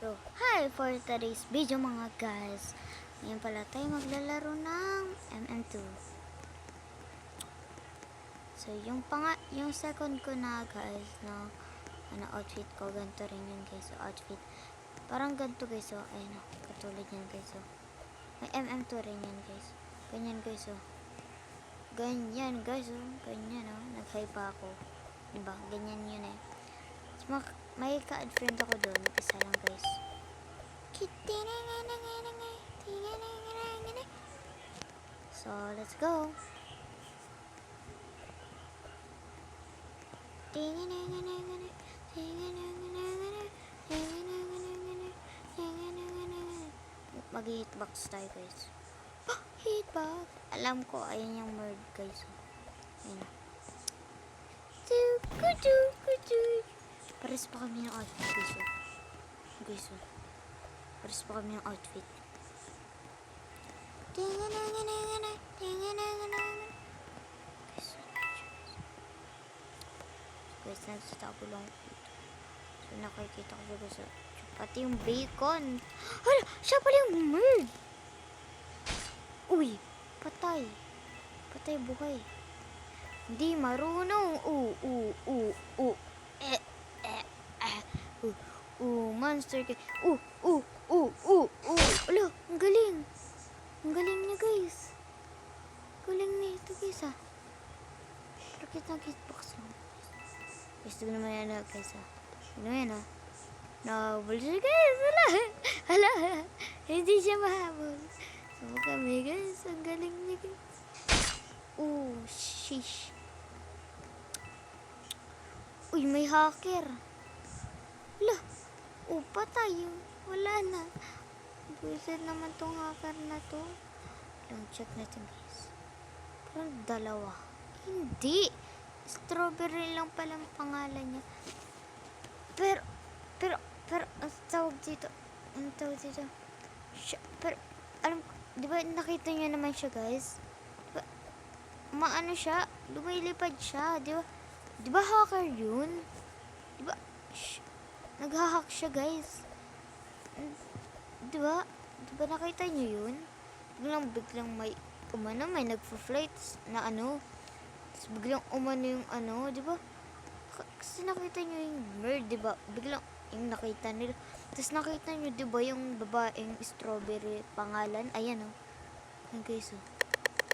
So, hi for today's video mga guys. Ngayon pala tayo maglalaro ng MM2. So, yung second ko na guys, no, outfit ko, ganito rin yun guys. So, outfit, parang ganito guys. So, ayun o, katulad yan guys. So, may MM2 rin yan guys. Ganyan guys. So, ganyan guys. So, ganyan o, nag-high pa ako. Diba? Ganyan yun eh. So, may ka-add friend ako doon. Isa lang guys. So, let's go. Mag-hitbox tayo guys. Hitbox. Alam ko, ayan yung word guys. Ayan. Pares pa kami ng outfit guys. Guys, pares pa kami ng outfit. Guys, nagsitako lang. So, nakikita ko guys. Pati yung bacon. Hala, siya pala yung bird. Uy, patay. Patay buhay. Hindi marunong. Monster cake. Ala, ang galing. Ang galing niya guys. Galing niya ito guys ah. Rakit ng hitbox mo. Guys, ito naman yan guys ah. Ano yan ah. Nahabol siya guys. Hala. Hindi siya mahabol. So kami guys. Ang galing niya guys. Sheesh. Uy, may hacker. Hala. Patay. Wala na. Buisit naman tong hacker na to. Lang check natin guys. Parang dalawa. Hindi. Strawberry lang pala ang pangalan niya. Pero, ang tawag dito. Pero, alam, di ba nakita niyo naman siya guys? Diba, maano siya? Lumilipad siya. Di ba hacker yun? Di ba, naghahack siya guys. Di ba nakita niyo yun? Biglang may may nagfo-flight na ano. Tapos biglang yung ano, di ba? Kasi nakita niyo yung bird, di ba? Biglang yung nakita nila. Tapos nakita niyo, di ba, yung babaeng strawberry pangalan? Ayan oh. Ayan guys oh.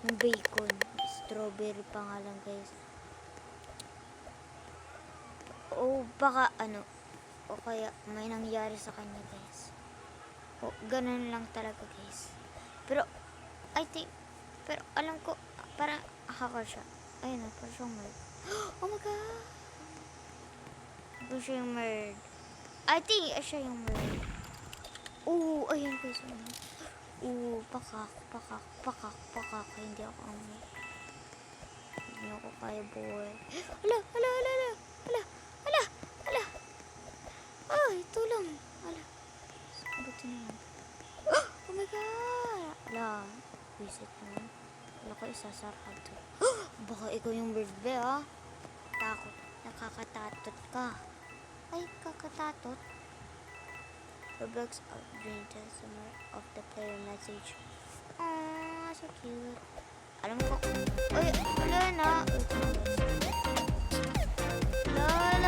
Yung bacon. Strawberry pangalan guys. Baka ano. O kaya may nangyari sa kanya guys. Ganun lang talaga guys. Pero alam ko parang hacker siya. Ayun na, parang siyang merd. Oh my god. Parang siya yung merd. I think siya yung merd. Ayun guys. Pakak. Hindi ako ang merd. Hindi ako kaya boy. Ala. Ito lang. Ala. Buti naman. Oh my god. Ala. Visit naman. Wala ko isasarado. Baka ikaw yung bird be ah. Takot. Nakakatatot ka. Ay, kakatatot. Roblox updated somewhere of the player message. Aww, so cute. Alam ko. Ay, wala na.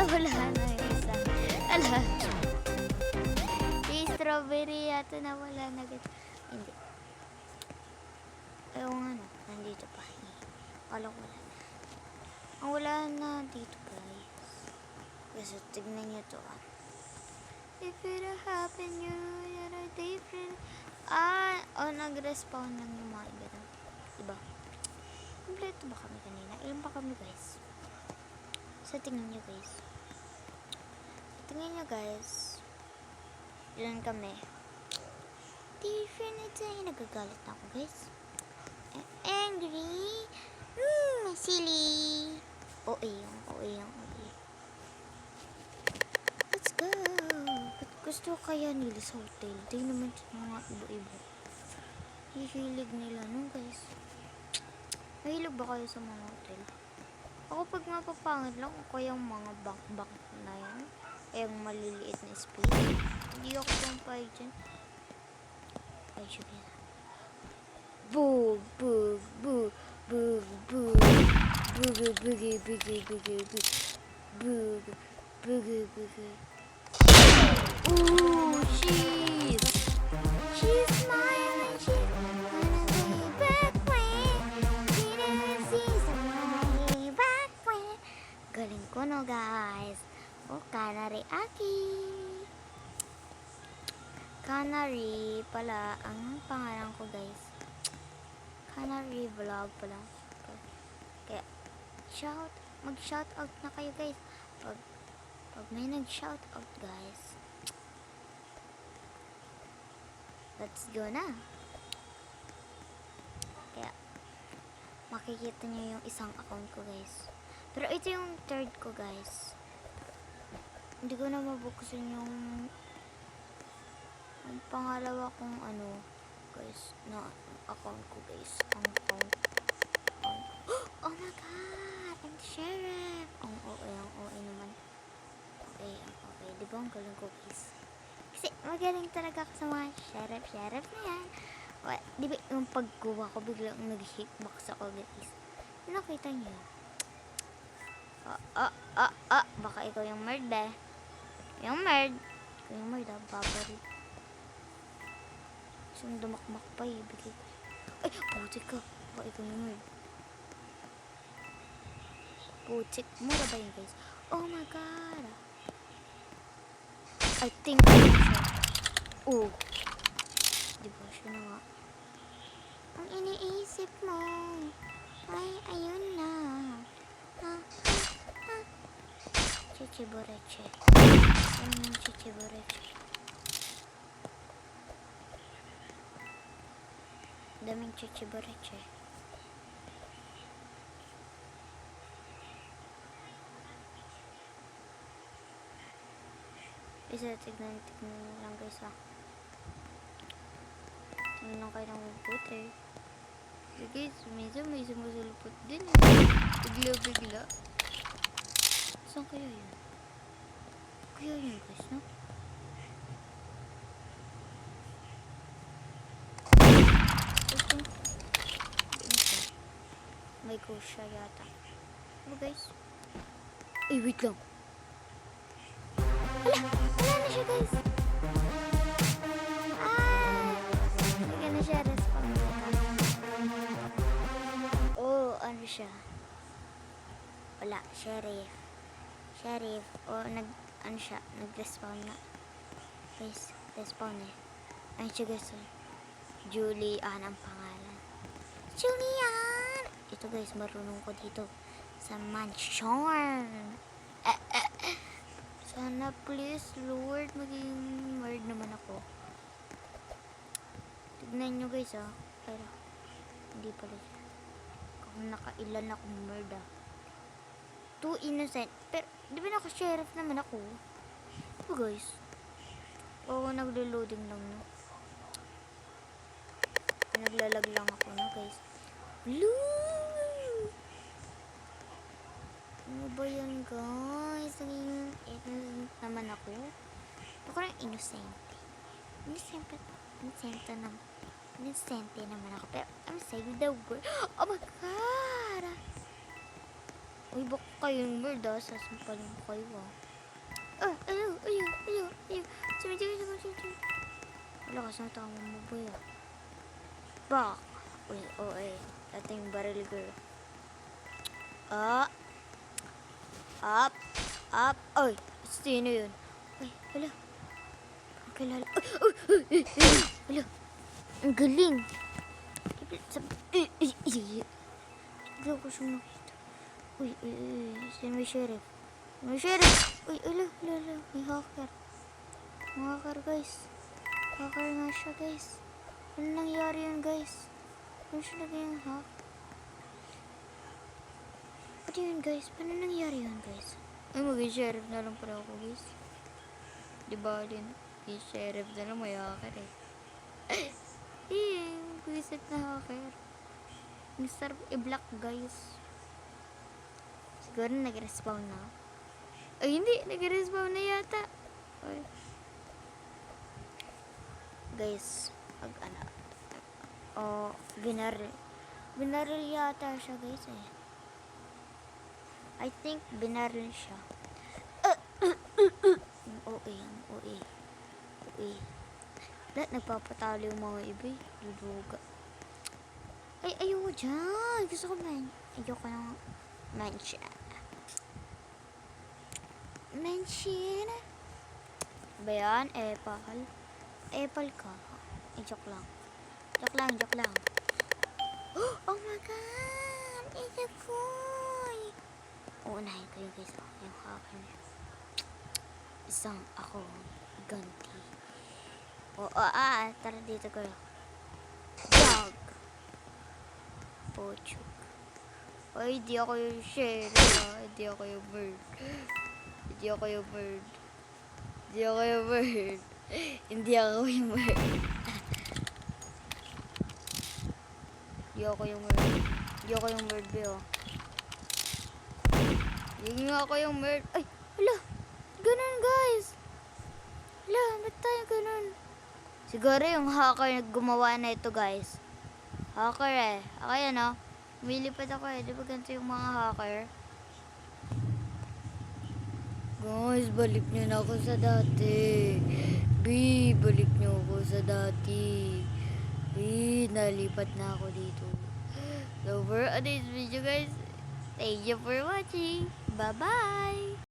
Wala na yung isa. Ala. Si strawberry yata na wala na. Hindi. Ayaw nga na. Nandito pa. Wala na. Ang wala na dito guys. Kasi tignan nyo to ah. If it happen you're different. Nag-respawn lang yung mga iba na. Diba? Kompleto ba kami kanina? Ilan pa kami guys? So tingnan nyo guys. Ilan kami? Different ito. Nagagalit na ako guys. Angry. Silly. OA. Let's go. Ba't gusto kaya nila sa hotel? Tingnan naman sa mga iba-iba. Hihilig nila no guys. Mahilig ba kayo sa mga hotel? Ako pag mapapangit lang, o kaya yung mga bank na yan. Yung maliliit na speed. Hindi ako pumpay dyan. Ay, sige. Bug, bug, bug, bug, bug. Boogie, boogie, boogie, boogie, boogie. Bug, boogie, boogie. Ooh, she's mine and she's gonna be back when she didn't see somebody back when. Galing ko no guys. Oh, Canary Aki. Canary pala ang pangalan ko guys. Canary vlog pala. Kaya mag-shout out na kayo guys. Pag may nag-shout out guys. Let's go na. Kaya makikita niyo yung isang account ko guys. Pero ito yung third ko guys. Hindi ko na mabuksan yung pangalawa kong ano guys na account ko guys. Ang account. Oh my god! I'm the sheriff! Ang OA naman. Okay. Di ba ang galing ko guys? Kasi magaling talaga ako sa mga sheriff na yan. Di ba yung pagkuha ko biglang nag-hitbox ako guys? Nakita niyo? Baka ikaw yung merd eh. Ikaw yung merd babaril. Saan dumakmak pa eh. Bigay ko. Ay, putik ka. Baka ikaw yung merd. Putik. Mura ba yun guys? Oh my god. I think siya. Oh. Diba siya na nga. Ang iniisip mo ay ayun na. Chichibureche. Chichibureche. Daming chichibureche. Isa, tignan lang guys ha. Tignan lang kayo ng mabuti. So guys, minsan may sumusulpot din eh. Bigla. Saan kaya yun? Kaya yun guys, no? May ghost siya yata. Ano guys? Ay, wait lang. Wala na siya guys. Hindi na siya respawn. Oh, ano siya? Wala, sheriff. Ano siya, nag-respawn na. Guys, respawn eh. Ay siya guys, Julian ang pangalan. Julian! Ito guys, marunong ko dito sa mansion. Sana please, Lord, maging merd naman ako. Tignan nyo guys pero hindi pala siya. Kung nakailan akong merd Too innocent. Pero, di ba naka-sheriff naman ako? Ito guys. Oo, naglo-loading lang no. Naglalag lang ako na guys. Blue! Ano ba yan guys? Naging innocent naman ako. Ako lang innocent. Innocent naman ako. Pero I'm saying the word. Oh my god! Uy, baka kayong merd sasampalin ko kayo Ayaw. Sige. Wala ka sa tama mo boy Bak! Uy, ito yung barrel girl. Up. Ay, sino yun? Ay, hala. Kilala. Ay. Hala. Ang galing. Hindi ko siya nakita. Uy. Sino may sheriff? Uy, hala. May hacker. Guys. Hacker nga siya, guys. Ano nangyari yun, guys? Ano siya lagay yung hack? Ano yun, guys? Paano nangyari yun, guys? Ay, maging sheriff na lang pala ako, guys. Diba din? Yung sheriff na lang may hacker eh. Visit na hacker. Mr. i-block, guys. Siguro nag-respawn na. Ay, hindi. Nag-respawn na yata. Ay. guys. O, binaril. Binaril yata siya guys eh. I think binaril siya. Ang OA, ang OA. OA. Lahat nagpapatalo yung mga iba eh. Duduga. Ay, ayoko dyan. Gusto ko ayoko lang mention. Mention. Ba yan? Epal. Epal ka. Ay, joke lang. Joke lang. Oh my God! It's a boy! Uunahin ko yung guys. Yung hacker niya. Isang ako. Ganti. Tara dito ko. Dog! Pochuk. Ay, di ako yung share. Di ako yung bird. Hindi ako yung bird. Hindi ako yung bird. Hindi ako yung bird. Hindi ako yung bird. Hindi ako yung bird, Beo. Hindi nga ako yung bird. Ay, hala. Ganun, guys. Hala, ba't tayo ganun? Siguro yung hacker na gumawa na ito, guys. Hacker eh. Ako yan, oh. Umilipad ako eh. Di ba ganito yung mga hacker? Guys, balik niyo na ako sa dati. Balik niyo ako sa dati. Nalipat na ako dito. So for today's video guys, thank you for watching. Bye-bye!